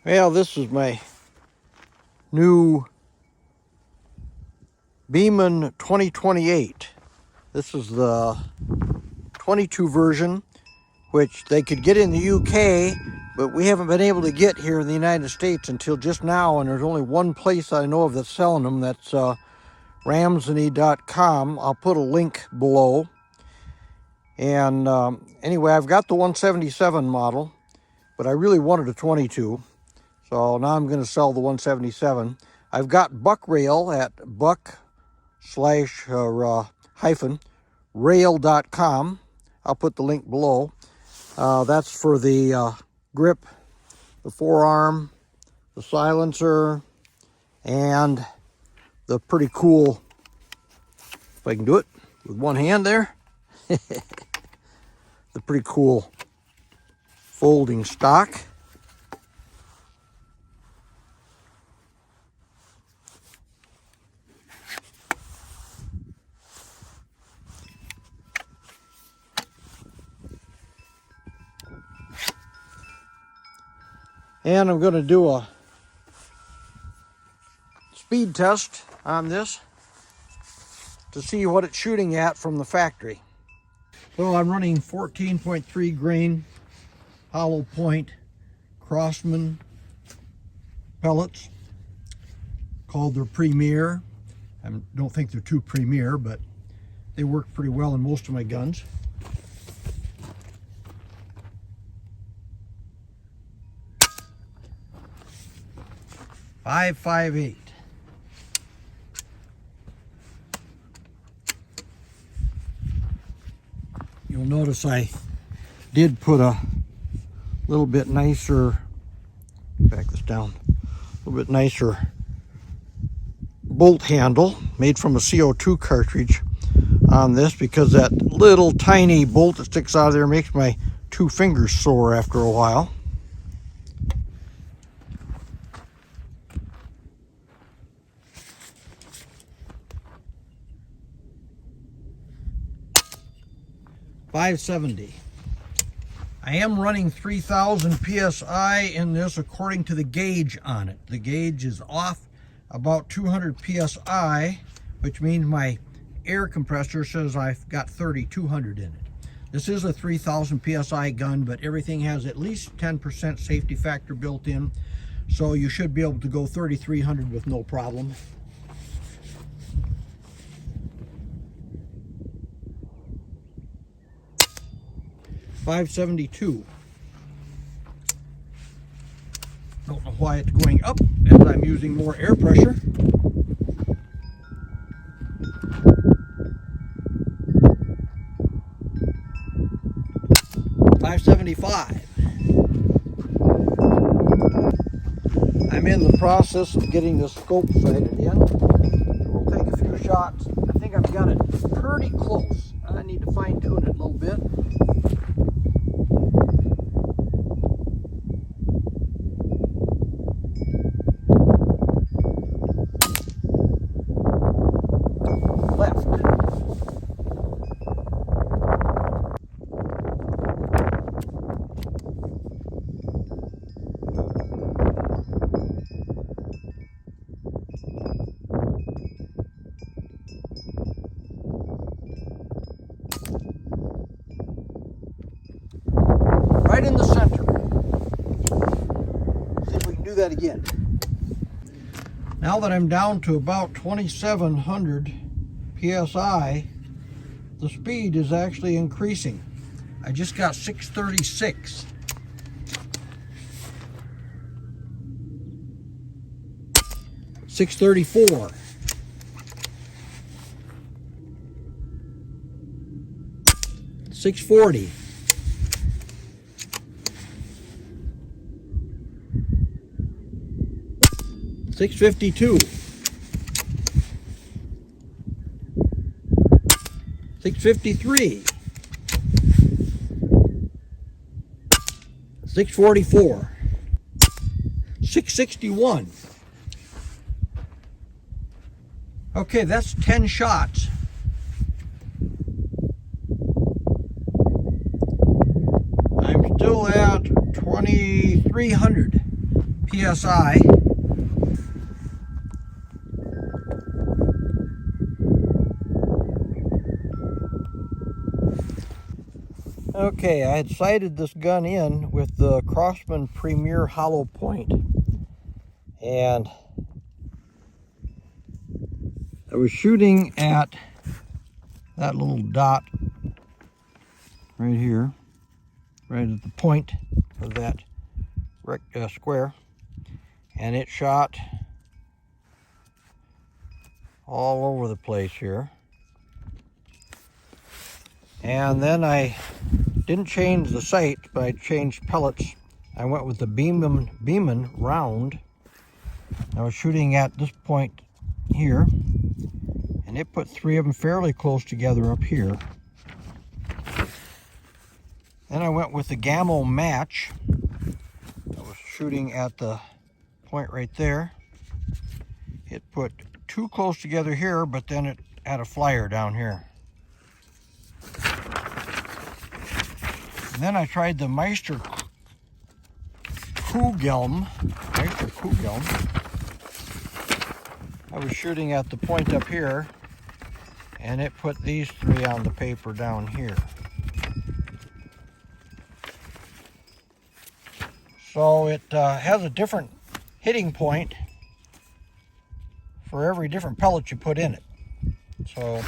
Well, this is my new Beeman 2028. This is the 22 version, which they could get in the UK, but we haven't been able to get here in the United States until just now, and there's only one place I know of that's selling them. That's ramsany.com. I'll put a link below. And anyway, I've got the 177 model, but I really wanted a 22. So now I'm going to sell the 177. I've got buck rail at buck/hyphen rail.com. I'll put the link below. That's for the grip, the forearm, the silencer, and the pretty cool, if I can do it with one hand there, the pretty cool folding stock. And I'm going to do a speed test on this to see what it's shooting at from the factory. So I'm running 14.3 grain hollow point Crossman pellets, called their Premier. I don't think they're too premier, but they work pretty well in most of my guns. .558. You'll notice I did put a little bit nicer, back this down, a little bit nicer bolt handle made from a CO2 cartridge on this, because that little tiny bolt that sticks out of there makes my two fingers sore after a while. .570. I am running 3,000 psi in this according to the gauge on it. The gauge is off about 200 psi, which means my air compressor says I've got 3,200 in it. This is a 3,000 psi gun, but everything has at least 10% safety factor built in, so you should be able to go 3,300 with no problem. .572. Don't know why it's going up as I'm using more air pressure. .575. I'm in the process of getting the scope sighted in. We'll take a few shots. I think I've got it pretty close. I need to fine tune it a little bit. Right in the center. See if we can do that again. Now that I'm down to about 2,700 psi, the speed is actually increasing. I just got 636. .634. .640. .652. .653. .644. .661. Okay, that's 10 shots. I'm still at 2,300 PSI. Okay, I had sighted this gun in with the Crosman Premier hollow point, and I was shooting at that little dot right here, right at the point of that square, and it shot all over the place here. And then I didn't change the sight, but I changed pellets. I went with the Beeman round. I was shooting at this point here, and it put 3 of them fairly close together up here. Then I went with the Gammo match. I was shooting at the point right there. It put 2 close together here, but then it had a flyer down here. And then I tried the Meister Kugelm. I was shooting at the point up here, and it put these 3 on the paper down here. So it has a different hitting point for every different pellet you put in it. So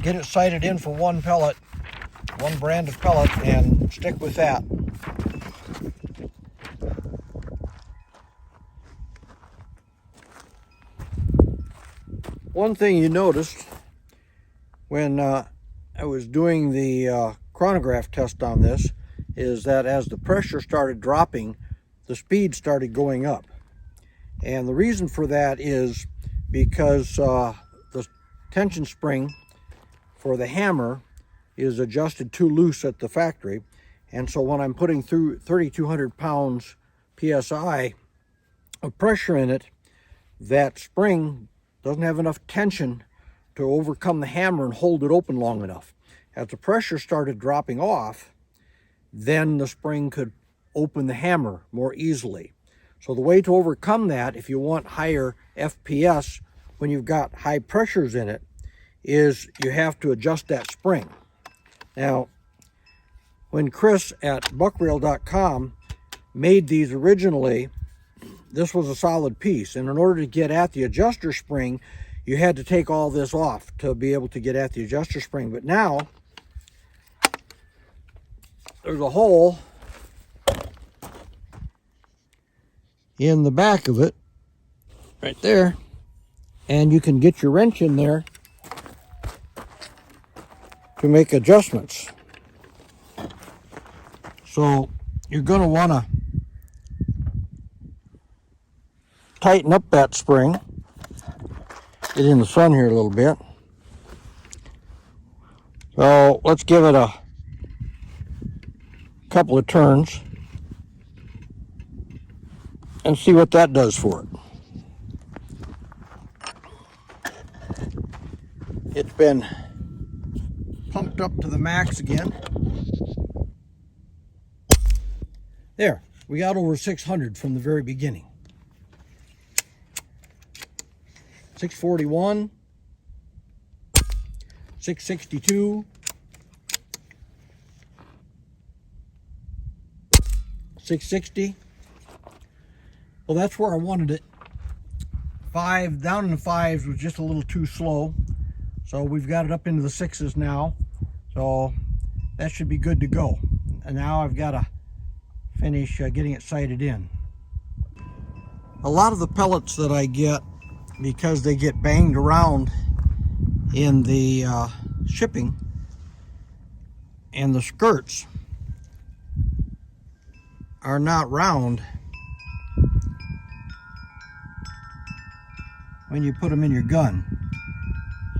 get it sighted in for one pellet, one brand of pellet, and stick with that. One thing you noticed when I was doing the chronograph test on this is that as the pressure started dropping, the speed started going up. And the reason for that is because the tension spring for the hammer is adjusted too loose at the factory. And so when I'm putting through 3,200 pounds PSI of pressure in it, that spring doesn't have enough tension to overcome the hammer and hold it open long enough. As the pressure started dropping off, then the spring could open the hammer more easily. So the way to overcome that, if you want higher FPS when you've got high pressures in it, is you have to adjust that spring. Now, when Chris at buckrail.com made these originally, this was a solid piece, and in order to get at the adjuster spring, you had to take all this off to be able to get at the adjuster spring. But now there's a hole in the back of it right there, and you can get your wrench in there to make adjustments. So you're going to want to tighten up that spring. Get in the sun here a little bit. So let's give it a couple of turns and see what that does for it. It's been pumped up to the max again. There, we got over 600 from the very beginning. 641, 662, 660. Well, that's where I wanted it. 5 down in the 5s was just a little too slow, so we've got it up into the 6s now. So that should be good to go. And now I've got to finish getting it sighted in. A lot of the pellets that I get, because they get banged around in the shipping and the skirts, are not round when you put them in your gun.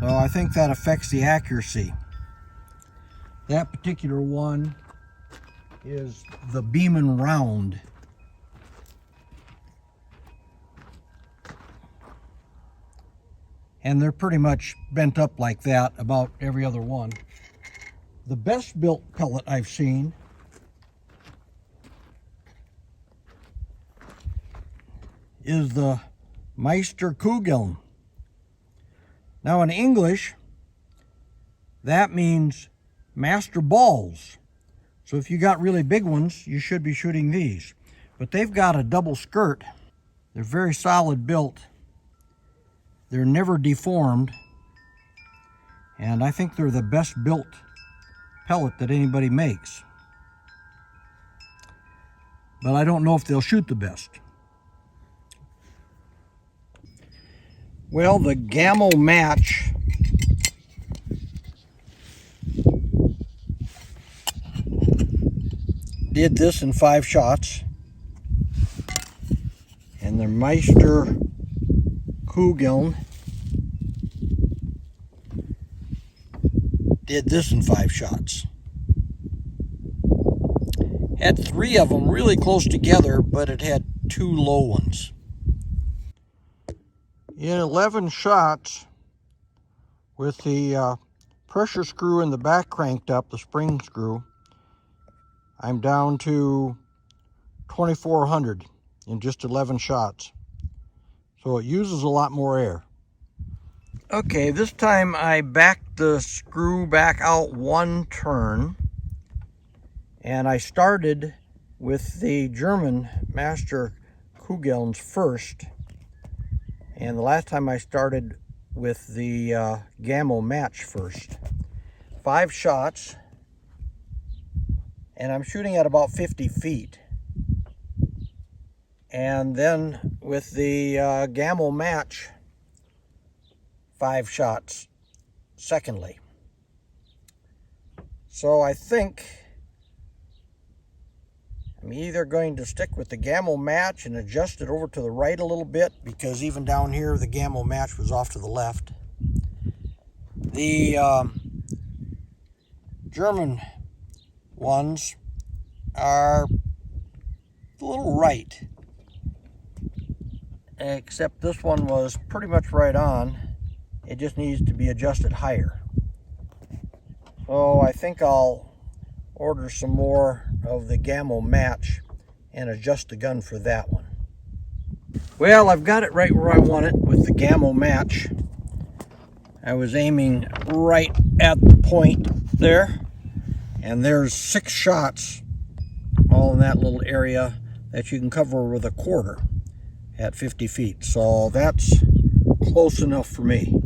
So I think that affects the accuracy. That particular one is the Beeman round. And they're pretty much bent up like that, about every other one. The best built pellet I've seen is the Meisterkugeln. Now in English, that means master balls. So if you got really big ones, you should be shooting these. But they've got a double skirt. They're very solid built. They're never deformed. And I think they're the best built pellet that anybody makes. But I don't know if they'll shoot the best. Well, the Gammo Match did this in 5 shots. And the Meisterkugeln did this in 5 shots. Had 3 of them really close together, but it had 2 low ones. In 11 shots, with the pressure screw in the back cranked up, the spring screw, I'm down to 2,400 in just 11 shots. So it uses a lot more air. Okay, this time I backed the screw back out 1 turn, and I started with the German Meisterkugelns first, and the last time I started with the Gammo Match first. 5 shots, and I'm shooting at about 50 feet. And then with the Gammo Match, 5 shots secondly. So I think I'm either going to stick with the Gammo Match and adjust it over to the right a little bit, because even down here the Gammo Match was off to the left. The German ones are a little right, except this one was pretty much right on. It just needs to be adjusted higher. So I think I'll order some more of the Gammo Match and adjust the gun for that one. Well, I've got it right where I want it with the Gammo Match. I was aiming right at the point there, and there's 6 shots all in that little area that you can cover with a quarter at 50 feet. So that's close enough for me.